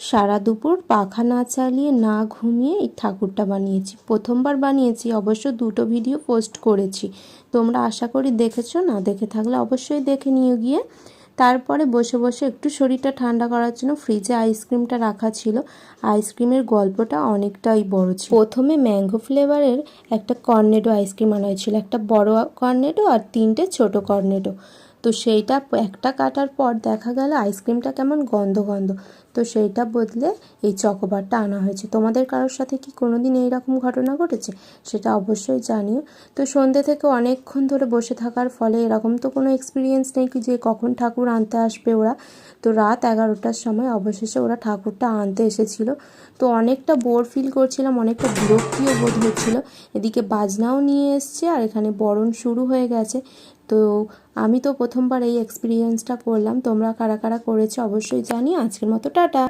সারা দুপুর পাখা না চালিয়ে না ঘুমিয়ে এই ঠাকুরটা বানিয়েছি। প্রথমবার বানিয়েছি, অবশ্য দুটো ভিডিও পোস্ট করেছি, তোমরা আশা করি দেখেছো। না দেখে থাকলে অবশ্যই দেখে নিও গিয়ে। তারপরে বসে বসে একটু শরীরটা ঠান্ডা করার জন্য ফ্রিজে আইসক্রিমটা রাখা ছিল। আইসক্রিমের গল্পটা অনেকটাই বড় ছিল। প্রথমে ম্যাঙ্গো ফ্লেভারের একটা কর্নেডো আইসক্রিম আনা হয়েছিল, একটা বড় কর্নেডো আর 3টে ছোট কর্নেডো। তো সেইটা একটা কাটার পর দেখা গেল আইসক্রিমটা কেমন গন্ধ গন্ধ, তো সেইটা বদলে এই চকোবারটা আনা হয়েছে। তোমাদের কারোর সাথে কি কোনোদিন এইরকম ঘটনা ঘটেছে সেটা অবশ্যই জানিও। তো সন্ধ্যে থেকে অনেকক্ষণ ধরে বসে থাকার ফলে এরকম তো কোনো এক্সপিরিয়েন্স নেই কি যে কখন ঠাকুর আনতে আসবে ওরা। তো রাত 11টার সময় অবশেষে ওরা ঠাকুরটা আনতে এসেছিলো। তো অনেকটা বোর ফিল করছিলাম, অনেকটা বিরক্তিও বোধ হচ্ছিল। এদিকে বাজনাও নিয়ে এসছে আর এখানে বরণ শুরু হয়ে গেছে। তো আমি তো প্রথমবার এই এক্সপিরিয়েন্সটা করলাম, তোমরা কারা কারা করেছো অবশ্যই জানিও। আজকের মতো টাটা।